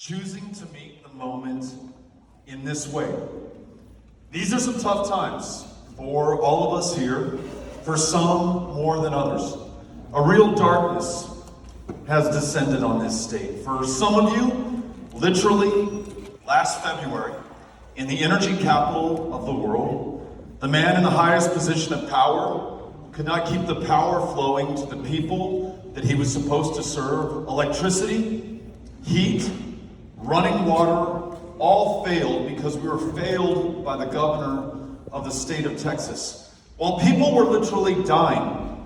choosing to meet the moment in this way. These are some tough times for all of us here, for some more than others. A real darkness has descended on this state. For some of you, literally last February, in the energy capital of the world, the man in the highest position of power could not keep the power flowing to the people that he was supposed to serve. Electricity, heat, running water, all failed because we were failed by the governor of the state of Texas. While people were literally dying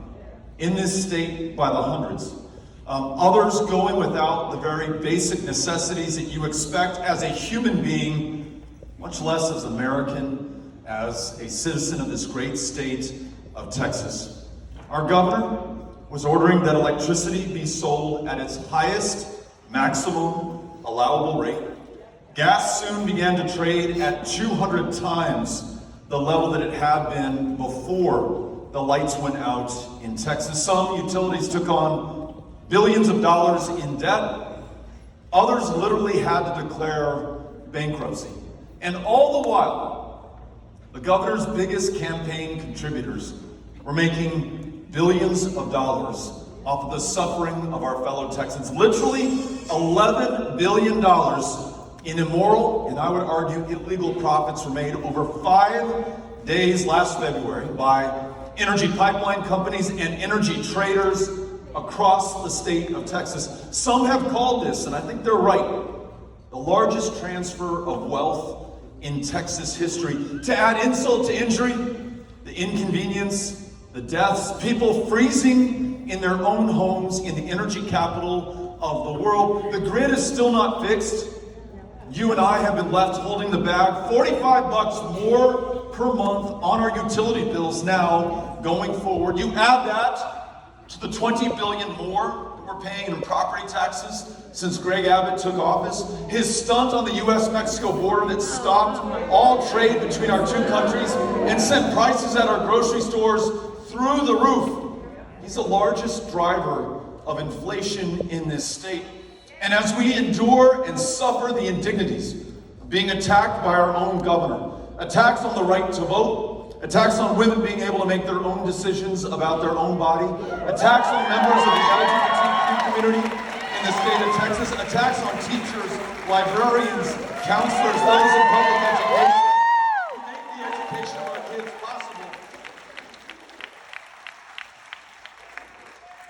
in this state by the hundreds, others going without the very basic necessities that you expect as a human being, much less as American, as a citizen of this great state of Texas. Our governor was ordering that electricity be sold at its highest maximum allowable rate. Gas soon began to trade at 200 times the level that it had been before the lights went out in Texas. Some utilities took on billions of dollars in debt. Others literally had to declare bankruptcy. And all the while, the governor's biggest campaign contributors were making billions of dollars off of the suffering of our fellow Texans. Literally $11 billion in immoral, and I would argue illegal profits were made over 5 days last February by energy pipeline companies and energy traders across the state of Texas. Some have called this, and I think they're right, the largest transfer of wealth in Texas history. To add insult to injury, the inconvenience, the deaths, people freezing in their own homes in the energy capital of the world. The grid is still not fixed. You and I have been left holding the bag. $45 more per month on our utility bills now going forward. You add that to the $20 billion more that we're paying in property taxes since Greg Abbott took office. His stunt on the U.S.-Mexico border that stopped all trade between our two countries and sent prices at our grocery stores through the roof. He's the largest driver of inflation in this state. And as we endure and suffer the indignities of being attacked by our own governor, attacks on the right to vote, attacks on women being able to make their own decisions about their own body, attacks on members of the LGBTQ community in the state of Texas, attacks on teachers, librarians, counselors, those in public education, to make the education of our kids possible.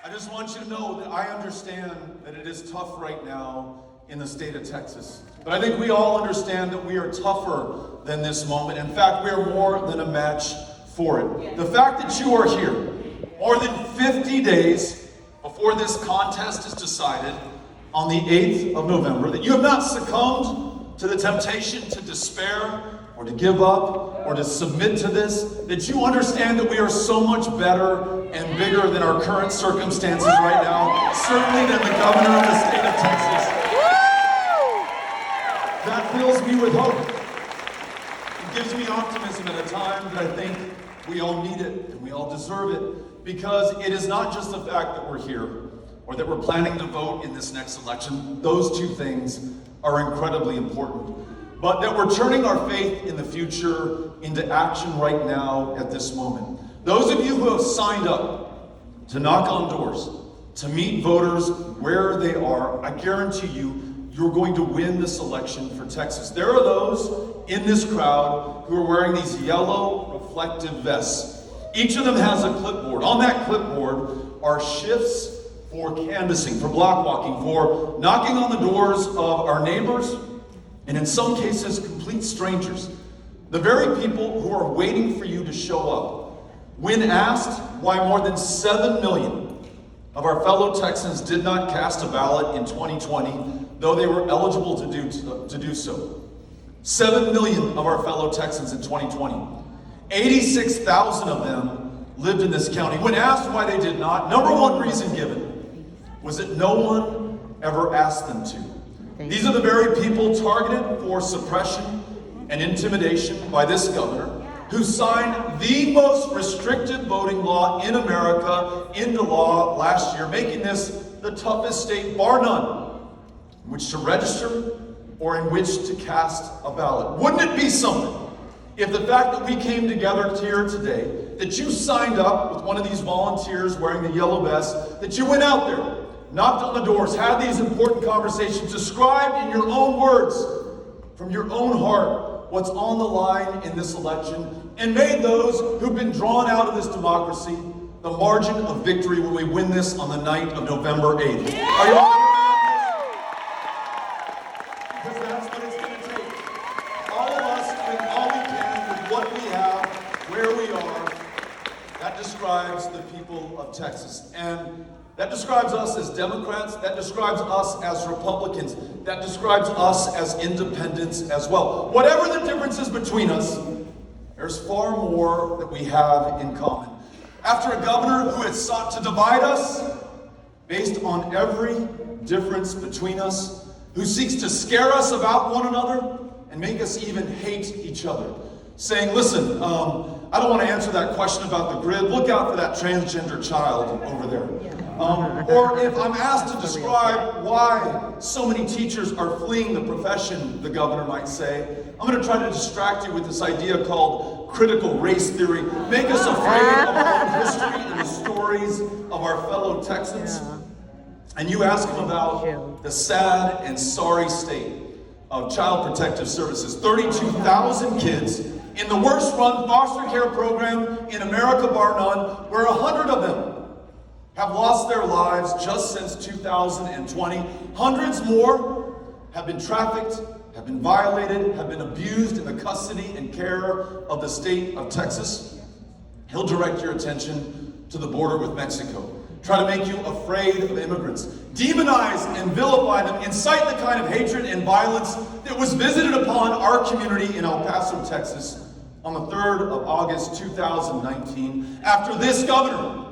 I just want you to know that I understand that it is tough right now in the state of Texas. But I think we all understand that we are tougher than this moment. In fact, we are more than a match for it. The fact that you are here more than 50 days before this contest is decided on the 8th of November, that you have not succumbed to the temptation to despair or to give up or to submit to this, that you understand that we are so much better and bigger than our current circumstances right now, certainly than the governor of the state of Texas. That fills me with hope. It gives me optimism at a time that I think we all need it and we all deserve it, because it is not just the fact that we're here or that we're planning to vote in this next election. Those two things are incredibly important. But that we're turning our faith in the future into action right now at this moment. Those of you who have signed up to knock on doors, to meet voters where they are, I guarantee you, you're going to win this election for Texas. There are those in this crowd who are wearing these yellow reflective vests. Each of them has a clipboard. On that clipboard are shifts for canvassing, for block walking, for knocking on the doors of our neighbors, and in some cases, complete strangers. The very people who are waiting for you to show up. When asked why more than 7 million of our fellow Texans did not cast a ballot in 2020, though they were eligible to do so. 7 million of our fellow Texans in 2020. 86,000 of them lived in this county. When asked why they did not, number one reason given was that no one ever asked them to. These are the very people targeted for suppression and intimidation by this governor, who signed the most restrictive voting law in America into law last year, making this the toughest state, bar none, in which to register, or in which to cast a ballot. Wouldn't it be something if the fact that we came together here today, that you signed up with one of these volunteers wearing the yellow vest, that you went out there, knocked on the doors, had these important conversations, described in your own words, from your own heart, what's on the line in this election, and made those who've been drawn out of this democracy the margin of victory when we win this on the night of November 8th. Are you all because that's what it's going to take. All of us doing all we can with what we have, where we are. That describes the people of Texas. And that describes us as Democrats. That describes us as Republicans. That describes us as independents as well. Whatever the differences between us, there's far more that we have in common. After a governor who has sought to divide us based on every difference between us, who seeks to scare us about one another and make us even hate each other, saying, listen, I don't want to answer that question about the grid. Look out for that transgender child over there. Or if I'm asked to describe why so many teachers are fleeing the profession, the governor might say, I'm going to try to distract you with this idea called critical race theory. Make us afraid of our own history and the stories of our fellow Texans. And you ask them about the sad and sorry state of Child Protective Services. 32,000 kids in the worst run foster care program in America, bar none, where 100 of them have lost their lives just since 2020. Hundreds more have been trafficked, have been violated, have been abused in the custody and care of the state of Texas. He'll direct your attention to the border with Mexico. Try to make you afraid of immigrants. Demonize and vilify them. Incite the kind of hatred and violence that was visited upon our community in El Paso, Texas on the 3rd of August, 2019, after this governor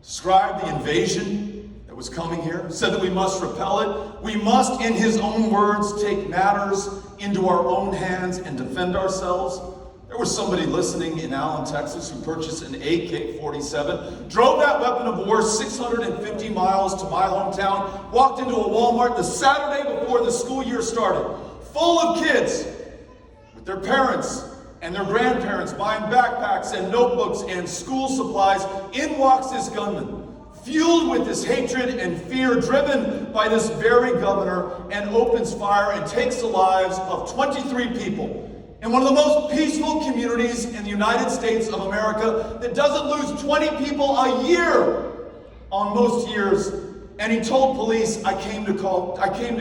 described the invasion that was coming here, said that we must repel it. We must, in his own words, take matters into our own hands and defend ourselves. There was somebody listening in Allen, Texas, who purchased an AK-47, drove that weapon of war 650 miles to my hometown, walked into a Walmart the Saturday before the school year started, full of kids with their parents and their grandparents buying backpacks and notebooks and school supplies. In walks this gunman, fueled with this hatred and fear, driven by this very governor, and opens fire and takes the lives of 23 people in one of the most peaceful communities in the United States of America that doesn't lose 20 people a year on most years. And he told police, I came to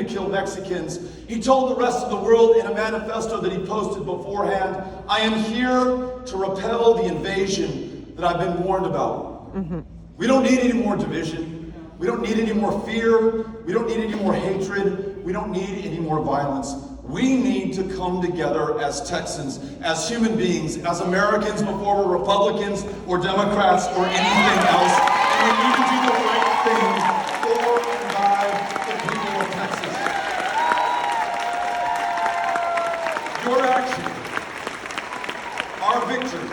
kill Mexicans. He told the rest of the world in a manifesto that he posted beforehand, I am here to repel the invasion that I've been warned about. We don't need any more division. We don't need any more fear. We don't need any more hatred. We don't need any more violence. We need to come together as Texans, as human beings, as Americans before we're Republicans or Democrats or anything else. And we need to do the right thing for and by the people of Texas. Your action, our victory,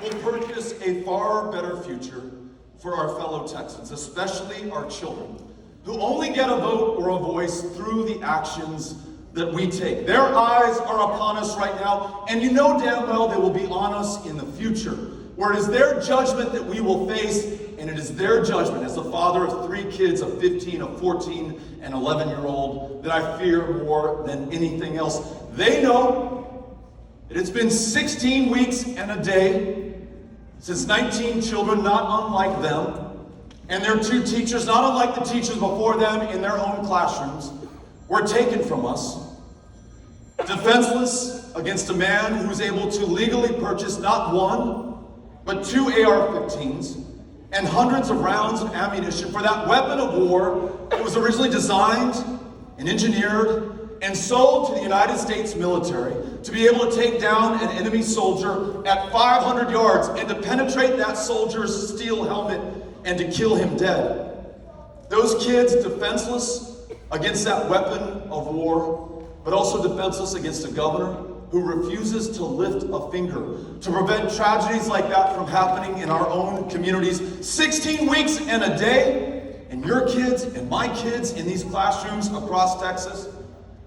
will purchase a far better future for our fellow Texans, especially our children, who only get a vote or a voice through the actions that we take. Their eyes are upon us right now, and you know damn well they will be on us in the future, where it is their judgment that we will face, and it is their judgment as the father of 3 kids, a 15, a 14, and 11-year-old, that I fear more than anything else. They know that it's been 16 weeks and a day since 19 children, not unlike them, and their 2 teachers, not unlike the teachers before them in their own classrooms, were taken from us, defenseless against a man who was able to legally purchase not 1, but 2 AR-15s and hundreds of rounds of ammunition for that weapon of war that was originally designed and engineered and sold to the United States military to be able to take down an enemy soldier at 500 yards and to penetrate that soldier's steel helmet and to kill him dead. Those kids defenseless against that weapon of war, but also defenseless against a governor who refuses to lift a finger to prevent tragedies like that from happening in our own communities. 16 weeks and a day And your kids and my kids in these classrooms across Texas,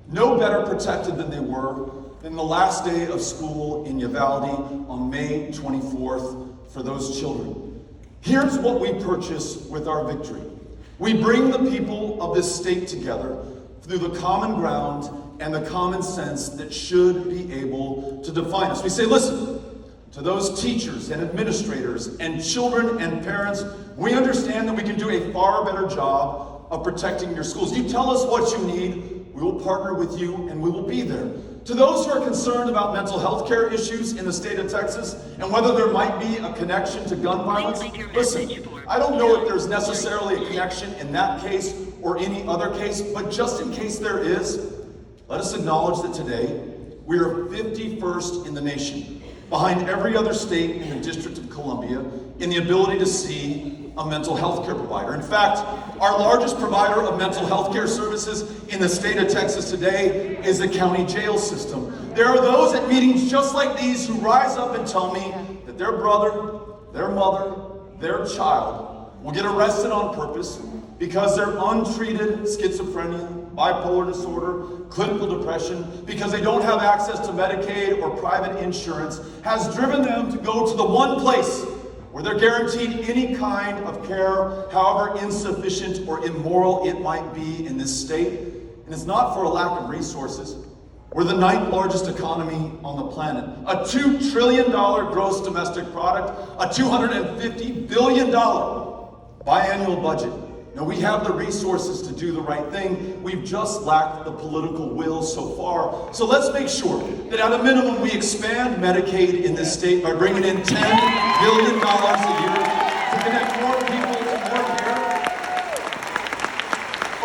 no better protected than they were than the last day of school in Uvalde on May 24th for those children. Here's what we purchase with our victory. We bring the people of this state together through the common ground and the common sense that should be able to define us. We say, listen, to those teachers and administrators and children and parents, we understand that we can do a far better job of protecting your schools. You tell us what you need, we will partner with you and we will be there. To those who are concerned about mental health care issues in the state of Texas and whether there might be a connection to gun violence, listen, I don't know if there's necessarily a connection in that case or any other case, but just in case there is, let us acknowledge that today we are 51st in the nation, behind every other state in the District of Columbia, in the ability to see a mental health care provider. In fact, our largest provider of mental health care services in the state of Texas today is the county jail system. There are those at meetings just like these who rise up and tell me that their brother, their mother, their child will get arrested on purpose because their untreated schizophrenia, bipolar disorder, clinical depression, because they don't have access to Medicaid or private insurance, has driven them to go to the one place where they're guaranteed any kind of care, however insufficient or immoral it might be in this state. And it's not for a lack of resources. We're the 9th largest economy on the planet. A $2 trillion gross domestic product, a $250 billion biannual budget. Now, we have the resources to do the right thing. We've just lacked the political will so far. So let's make sure that at a minimum we expand Medicaid in this state by bringing in $10 billion a year to connect more people to more care,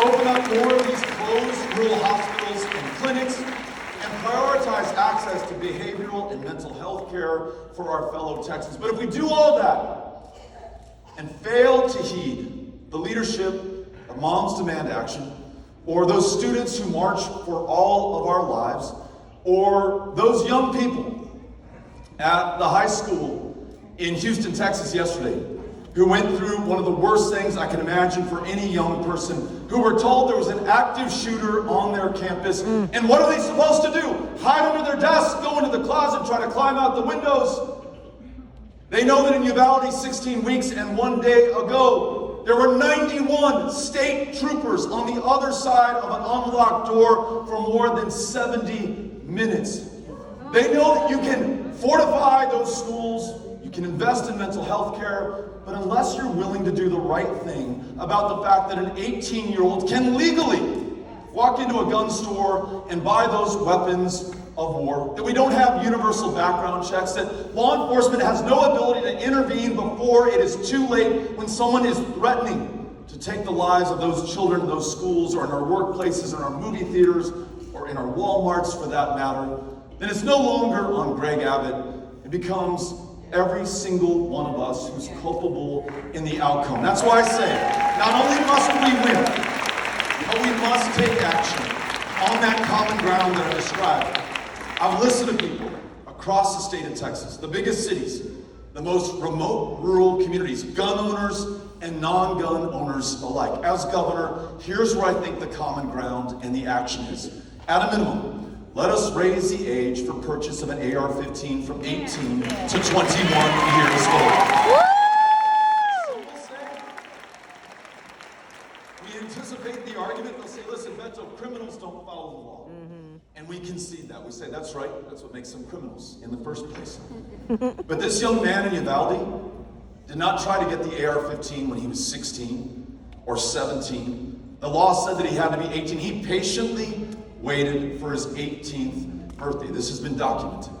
open up more of these closed rural hospitals and clinics, and prioritize access to behavioral and mental health care for our fellow Texans. But if we do all that and fail to heed the leadership of Moms Demand Action, or those students who march for all of our lives, or those young people at the high school in Houston, Texas yesterday, who went through one of the worst things I can imagine for any young person, who were told there was an active shooter on their campus, and what are they supposed to do? Hide under their desks, go into the closet, try to climb out the windows? They know that in Uvalde 16 weeks and 1 day ago, there were 91 state troopers on the other side of an unlocked door for more than 70 minutes. They know that you can fortify those schools, you can invest in mental health care, but unless you're willing to do the right thing about the fact that an 18-year-old can legally walk into a gun store and buy those weapons of war, that we don't have universal background checks, that law enforcement has no ability to intervene before it is too late when someone is threatening to take the lives of those children in those schools or in our workplaces, in our movie theaters, or in our Walmarts for that matter, then it's no longer on Greg Abbott. It becomes every single one of us who's culpable in the outcome. That's why I say, not only must we win, but we must take action on that common ground that I described. I've listened to people across the state of Texas, the biggest cities, the most remote rural communities, gun owners and non-gun owners alike. As governor, here's where I think the common ground and the action is. At a minimum, let us raise the age for purchase of an AR-15 from 18 to 21 years old. We anticipate the argument. They'll say, listen, Beto, criminals don't follow the law. And we concede that. We say, that's right. That's what makes them criminals in the first place. But this young man in Uvalde did not try to get the AR-15 when he was 16 or 17. The law said that he had to be 18. He patiently waited for his 18th birthday. This has been documented.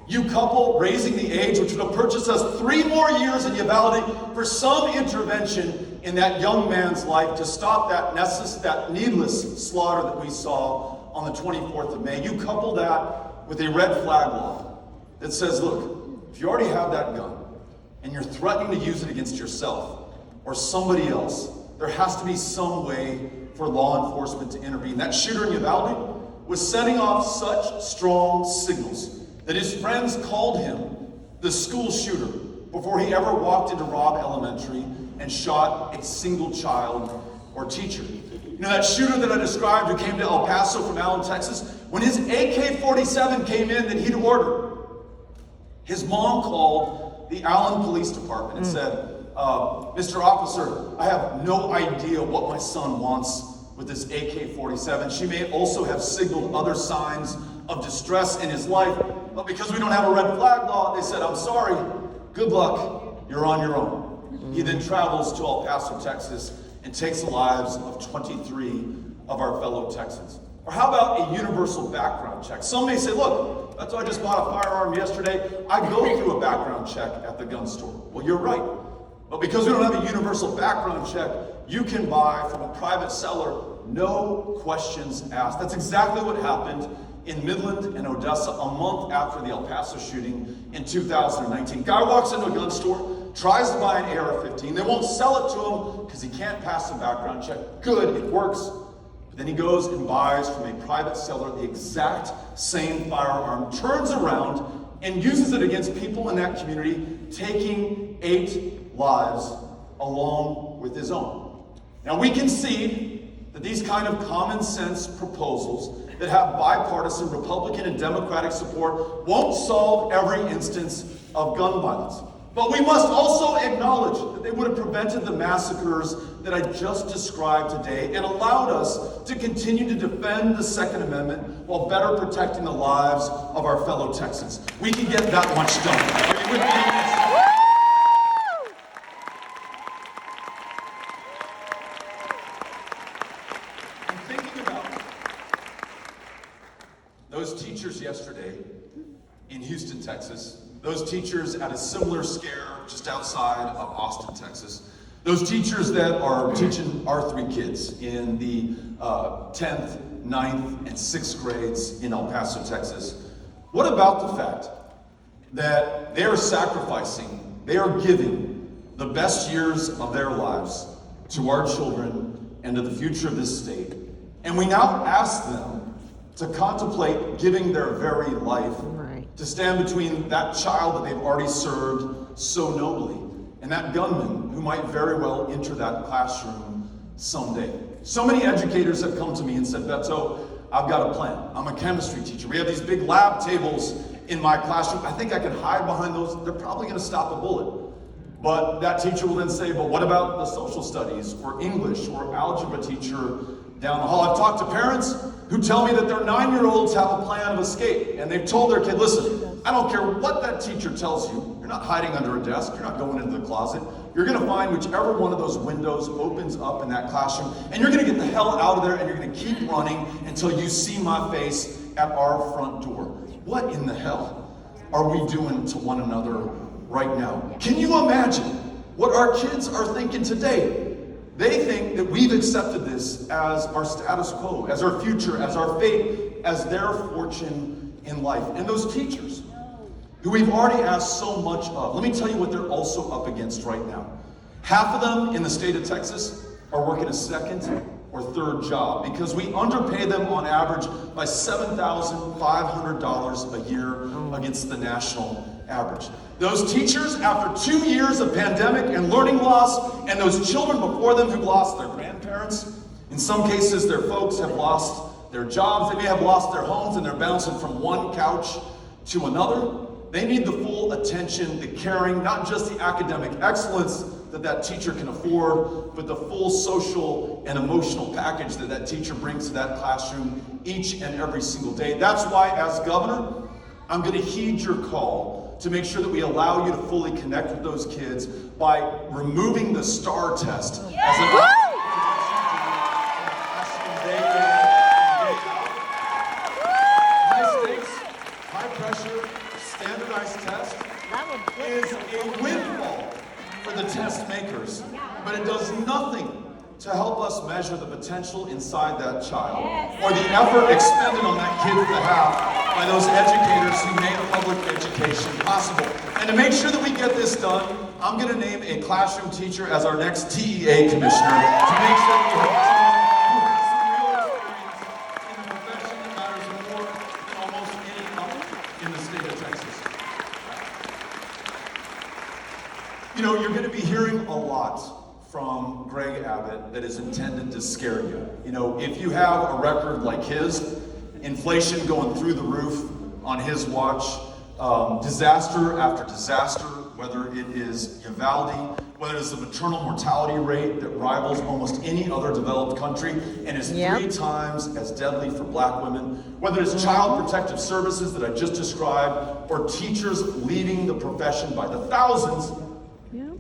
You couple raising the age, which would have purchased us 3 more years in Uvalde for some intervention in that young man's life to stop that needless slaughter that we saw on the 24th of May. You couple that with a red flag law that says, look, if you already have that gun and you're threatening to use it against yourself or somebody else, there has to be some way for law enforcement to intervene. That shooter in Uvalde was setting off such strong signals that his friends called him the school shooter before he ever walked into Robb Elementary and shot a single child or teacher. You know, that shooter that I described who came to El Paso from Allen, Texas, when his AK-47 came in that he'd ordered, his mom called the Allen Police Department and said, Mr. Officer, I have no idea what my son wants with this AK-47. She may also have signaled other signs of distress in his life, but because we don't have a red flag law, they said, I'm sorry, good luck, you're on your own. He then travels to El Paso, Texas, and takes the lives of 23 of our fellow Texans. Or how about a universal background check? Some may say, look, that's why I just bought a firearm yesterday. I go through a background check at the gun store. Well, you're right. But because we don't have a universal background check, you can buy from a private seller, no questions asked. That's exactly what happened in Midland and Odessa a month after the El Paso shooting in 2019. Guy walks into a gun store, tries to buy an AR-15. They won't sell it to him because he can't pass the background check. Good, it works. But then he goes and buys from a private seller the exact same firearm, turns around and uses it against people in that community, taking 8 lives along with his own. Now we can see that these kind of common sense proposals that have bipartisan Republican and Democratic support won't solve every instance of gun violence. But we must also acknowledge that they would have prevented the massacres that I just described today and allowed us to continue to defend the Second Amendment while better protecting the lives of our fellow Texans. We can get that much done. Are you with me? I'm thinking about those teachers yesterday in Houston, Texas. Those teachers at a similar scare just outside of Austin, Texas. Those teachers that are teaching our 3 kids in the 10th, 9th, and 6th grades in El Paso, Texas. What about the fact that they are sacrificing, they are giving the best years of their lives to our children and to the future of this state? And we now ask them to contemplate giving their very life to stand between that child that they've already served so nobly and that gunman who might very well enter that classroom someday. So many educators have come to me and said, Beto, I've got a plan. I'm a chemistry teacher. We have these big lab tables in my classroom. I think I can hide behind those. They're probably going to stop a bullet. But that teacher will then say, but what about the social studies or English or algebra teacher down the hall? I've talked to parents who tell me that their 9-year-olds have a plan of escape, and they've told their kid, listen, I don't care what that teacher tells you. You're not hiding under a desk. You're not going into the closet. You're going to find whichever one of those windows opens up in that classroom, and you're going to get the hell out of there, and you're going to keep running until you see my face at our front door. What in the hell are we doing to one another right now? Can you imagine what our kids are thinking today? They think that we've accepted this as our status quo, as our future, as our fate, as their fortune in life. And those teachers who we've already asked so much of, let me tell you what they're also up against right now. Half of them in the state of Texas are working a 2nd or 3rd job because we underpay them on average by $7,500 a year against the national average. Those teachers, after 2 years of pandemic and learning loss, and those children before them who've lost their grandparents, in some cases their folks have lost their jobs, they may have lost their homes, and they're bouncing from one couch to another. They need the full attention, the caring, not just the academic excellence that that teacher can afford, but the full social and emotional package that that teacher brings to that classroom each and every single day. That's why, as governor, I'm going to heed your call to make sure that we allow you to fully connect with those kids by removing the STAR test as an high stakes, high pressure, standardized test is a windfall for the test makers, but it does nothing to help us measure the potential inside that child or the effort expended on that kid's behalf by those educators who made public education possible. And to make sure that we get this done, I'm going to name a classroom teacher as our next TEA commissioner to make sure that we have someone who has some real experience in a profession that matters more than almost any other in the state of Texas. You know, you're going to be hearing a lot from Greg Abbott that is intended to scare you. You know, if you have a record like his, inflation going through the roof on his watch, disaster after disaster, whether it is Uvalde, whether it's the maternal mortality rate that rivals almost any other developed country and is 3 times as deadly for black women, whether it's child protective services that I just described, or teachers leaving the profession by the thousands,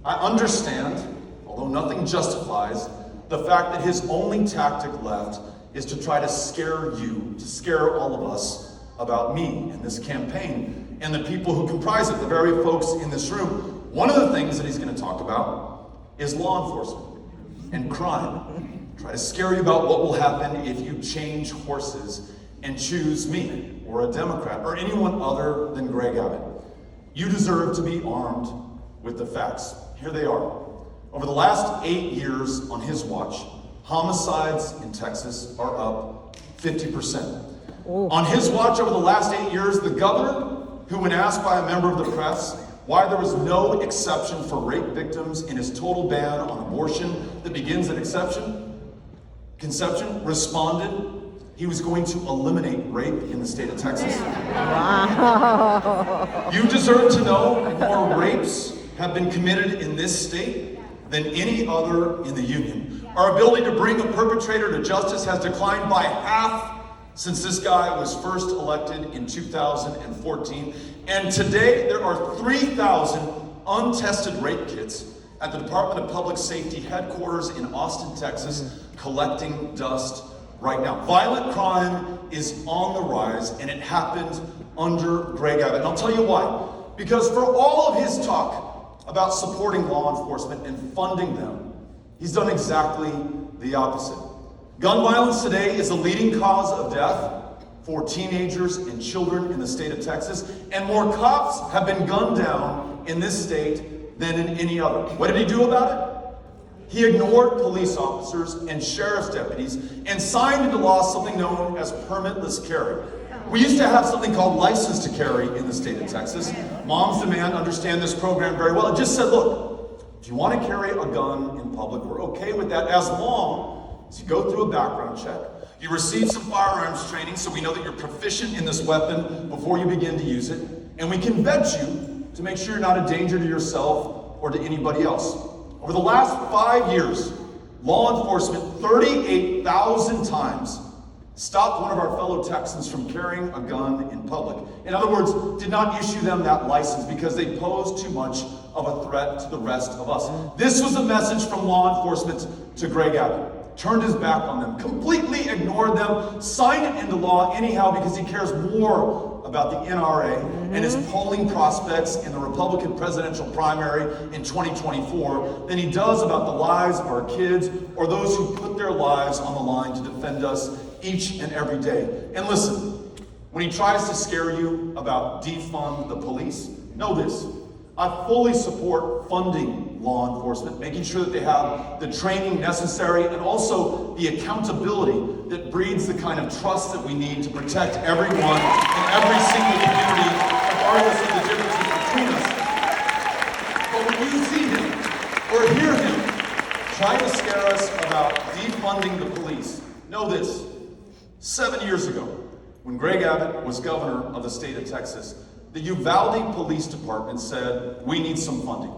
I understand, although nothing justifies, the fact that his only tactic left is to try to scare you, to scare all of us about me and this campaign and the people who comprise it, the very folks in this room. One of the things that he's going to talk about is law enforcement and crime. Try to scare you about what will happen if you change horses and choose me or a Democrat or anyone other than Greg Abbott. You deserve to be armed with the facts. Here they are. Over the last 8 years on his watch, homicides in Texas are up 50%. On his watch over the last 8 years, the governor, who when asked by a member of the press why there was no exception for rape victims in his total ban on abortion that begins at conception, responded he was going to eliminate rape in the state of Texas. Wow. You deserve to know more rapes have been committed in this state than any other in the union. Our ability to bring a perpetrator to justice has declined by half since this guy was first elected in 2014. And today there are 3,000 untested rape kits at the Department of Public Safety headquarters in Austin, Texas, collecting dust right now. Violent crime is on the rise, and it happened under Greg Abbott. And I'll tell you why. Because for all of his talk about supporting law enforcement and funding them, he's done exactly the opposite. Gun violence today is the leading cause of death for teenagers and children in the state of Texas, and more cops have been gunned down in this state than in any other. What did he do about it? He ignored police officers and sheriff's deputies and signed into law something known as permitless carry. We used to have something called license to carry in the state of Texas. Moms Demand understand this program very well. It just said, look, if you want to carry a gun in public, we're okay with that as long as you go through a background check. You receive some firearms training so we know that you're proficient in this weapon before you begin to use it. And we can vet you to make sure you're not a danger to yourself or to anybody else. Over the last 5 years, law enforcement 38,000 times stopped one of our fellow Texans from carrying a gun in public. In other words, did not issue them that license because they posed too much of a threat to the rest of us. This was a message from law enforcement to Greg Abbott. Turned his back on them, completely ignored them, signed it into law anyhow because he cares more about the NRA and his polling prospects in the Republican presidential primary in 2024 than he does about the lives of our kids or those who put their lives on the line to defend us each and every day. And listen, when he tries to scare you about defund the police, know this. I fully support funding law enforcement, making sure that they have the training necessary and also the accountability that breeds the kind of trust that we need to protect everyone in every single community, regardless of the differences between us. But when you see him or hear him trying to scare us about defunding the police, know this. 7 years ago, when Greg Abbott was governor of the state of Texas, the Uvalde Police Department said, we need some funding.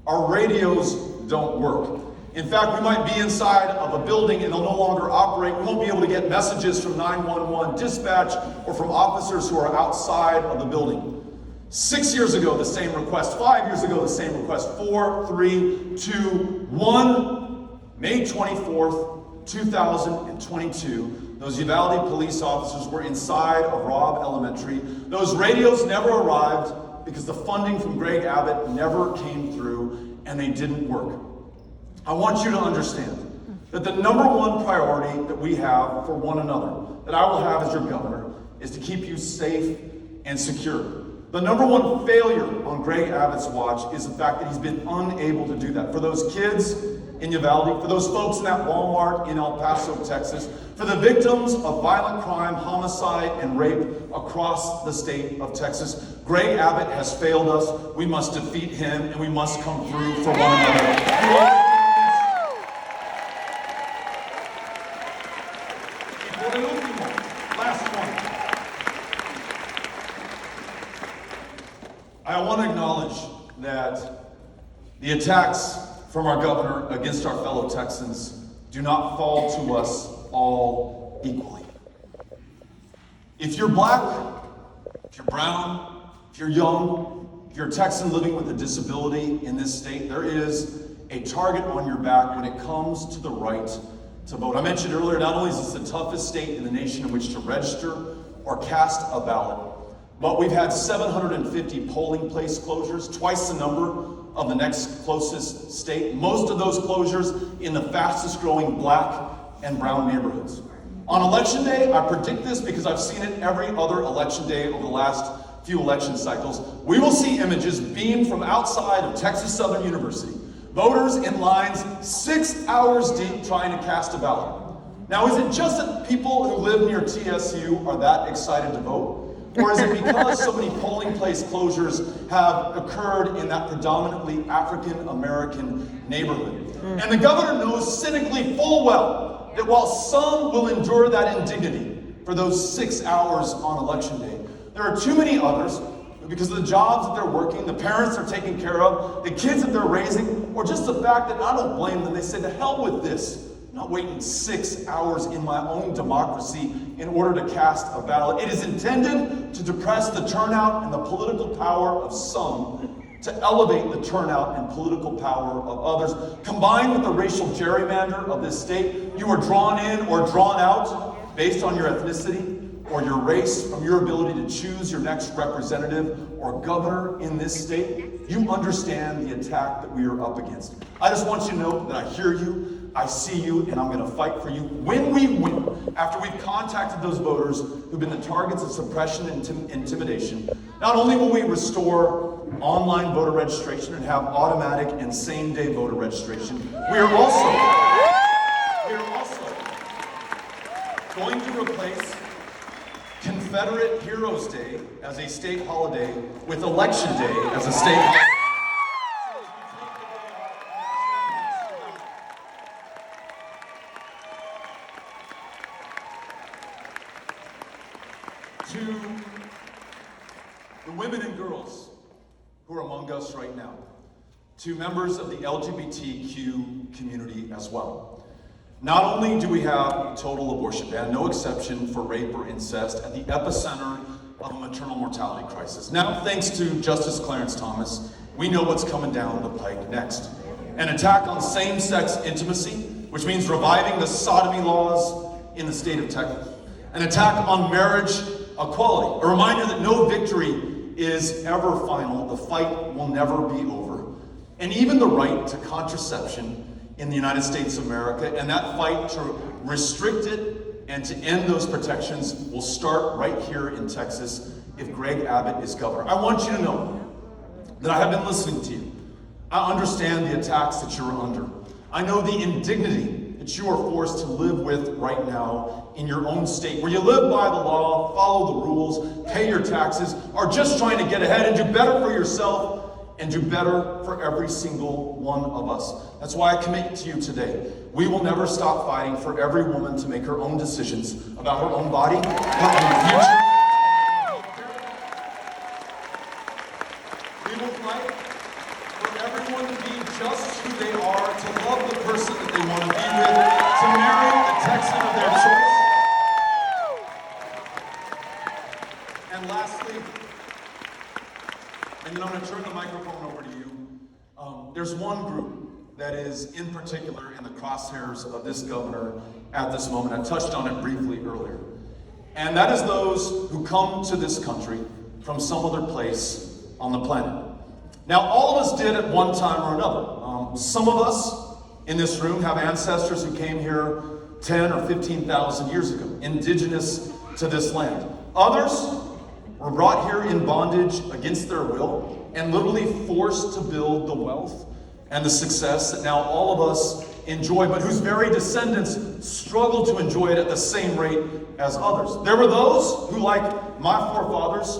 Our radios don't work. In fact, we might be inside of a building and they'll no longer operate. We won't be able to get messages from 911 dispatch or from officers who are outside of the building. 6 years ago, the same request. 5 years ago, the same request. 4, 3, 2, 1. May 24th, 2022. Those Uvalde police officers were inside of Robb Elementary. Those radios never arrived because the funding from Greg Abbott never came through and they didn't work. I want you to understand that the number one priority that we have for one another, that I will have as your governor, is to keep you safe and secure. The number one failure on Greg Abbott's watch is the fact that he's been unable to do that. For those kids in Uvalde, for those folks in that Walmart in El Paso, Texas, for the victims of violent crime, homicide, and rape across the state of Texas, Greg Abbott has failed us. We must defeat him, and we must come through for one another. Por el último, last one. I want to acknowledge that the attacks from our governor against our fellow Texans do not fall to us all equally. If you're black, if you're brown, if you're young, if you're a Texan living with a disability in this state, there is a target on your back when it comes to the right to vote. I mentioned earlier, not only is this the toughest state in the nation in which to register or cast a ballot, but we've had 750 polling place closures, twice the number of the next closest state. Most of those closures in the fastest growing black and brown neighborhoods. On election day, I predict this because I've seen it every other election day over the last few election cycles. We will see images beamed from outside of Texas Southern University. Voters in lines 6 hours deep trying to cast a ballot. Now, is it just that people who live near TSU are that excited to vote? Or is it because so many polling place closures have occurred in that predominantly African American neighborhood? And the governor knows cynically full well that while some will endure that indignity for those 6 hours on election day, there are too many others, because of the jobs that they're working, the parents they're taking care of, the kids that they're raising, or just the fact that I don't blame them. They say, to hell with this. I'm not waiting 6 hours in my own democracy in order to cast a ballot. It is intended to depress the turnout and the political power of some, to elevate the turnout and political power of others. Combined with the racial gerrymander of this state, you are drawn in or drawn out based on your ethnicity or your race from your ability to choose your next representative or governor in this state. You understand the attack that we are up against. I just want you to know that I hear you, I see you, and I'm going to fight for you when we win. After we've contacted those voters who've been the targets of suppression and intimidation, not only will we restore online voter registration and have automatic and same-day voter registration, we are also going to replace Confederate Heroes Day as a state holiday with Election Day as a state holiday. To the women and girls who are among us right now, to members of the LGBTQ community as well. Not only do we have a total abortion ban, no exception for rape or incest, at the epicenter of a maternal mortality crisis. Now, thanks to Justice Clarence Thomas, we know what's coming down the pike next. An attack on same-sex intimacy, which means reviving the sodomy laws in the state of Texas. An attack on marriage equality, a reminder that no victory is ever final, the fight will never be over. And even the right to contraception in the United States of America, and that fight to restrict it and to end those protections will start right here in Texas if Greg Abbott is governor. I want you to know that I have been listening to you. I understand the attacks that you're under. I know the indignity that you are forced to live with right now in your own state, where you live by the law, follow the rules, pay your taxes, are just trying to get ahead and do better for yourself and do better for every single one of us. That's why I commit to you today. We will never stop fighting for every woman to make her own decisions about her own body, her own future. We will fight for everyone to be just who they are, to love the person that they want to be with, to marry the Texan of their choice. And lastly, and then I'm going to turn the microphone over to you. There's one group that is in particular in the crosshairs of this governor at this moment. I touched on it briefly earlier. And that is those who come to this country from some other place on the planet. Now, all of us did at one time or another. Some of us in this room have ancestors who came here 10 or 15,000 years ago, indigenous to this land. Others were brought here in bondage against their will and literally forced to build the wealth and the success that now all of us enjoy, but whose very descendants struggle to enjoy it at the same rate as others. There were those who, like my forefathers,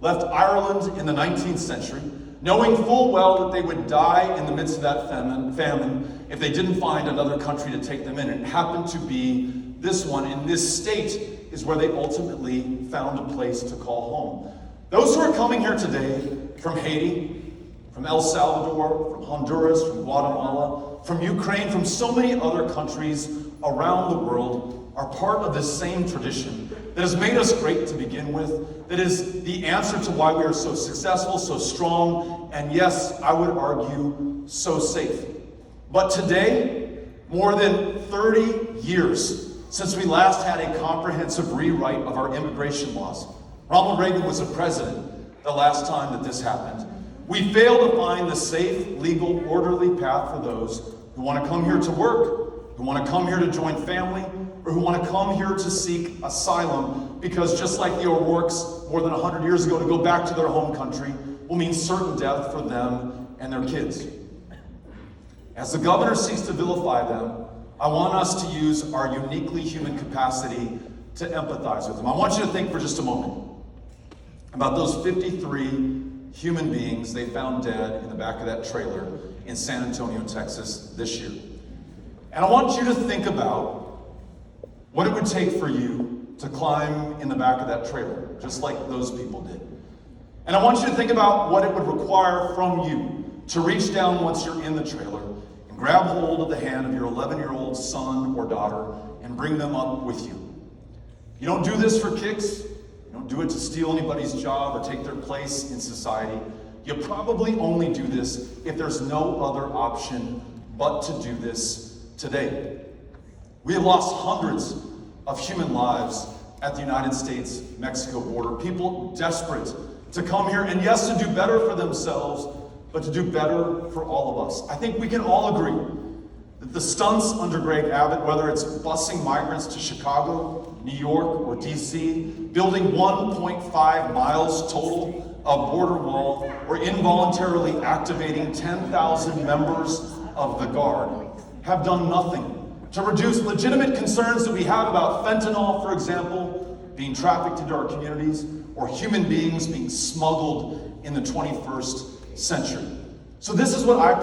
left Ireland in the 19th century, knowing full well that they would die in the midst of that famine if they didn't find another country to take them in. It happened to be this one in this state is where they ultimately found a place to call home. Those who are coming here today from Haiti, from El Salvador, from Honduras, from Guatemala, from Ukraine, from so many other countries around the world are part of this same tradition that has made us great to begin with, that is the answer to why we are so successful, so strong, and yes, I would argue, so safe. But today, more than 30 years since we last had a comprehensive rewrite of our immigration laws. Ronald Reagan was the president the last time that this happened. We failed to find the safe, legal, orderly path for those who want to come here to work, who want to come here to join family, or who want to come here to seek asylum, because just like the O'Rourke's more than 100 years ago, to go back to their home country will mean certain death for them and their kids. As the governor seeks to vilify them, I want us to use our uniquely human capacity to empathize with them. I want you to think for just a moment about those 53 human beings they found dead in the back of that trailer in San Antonio, Texas this year. And I want you to think about what it would take for you to climb in the back of that trailer, just like those people did. And I want you to think about what it would require from you to reach down once you're in the trailer and grab hold of the hand of your 11-year-old son or daughter and bring them up with you. You don't do this for kicks. You don't do it to steal anybody's job or take their place in society. You probably only do this if there's no other option but to do this today. We have lost hundreds of human lives at the United States-Mexico border. People desperate to come here and yes, to do better for themselves, but to do better for all of us. I think we can all agree that the stunts under Greg Abbott, whether it's busing migrants to Chicago, New York, or DC, building 1.5 miles total of border wall, or involuntarily activating 10,000 members of the Guard, have done nothing to reduce legitimate concerns that we have about fentanyl, for example, being trafficked into our communities, or human beings being smuggled in the 21st century. So this is what I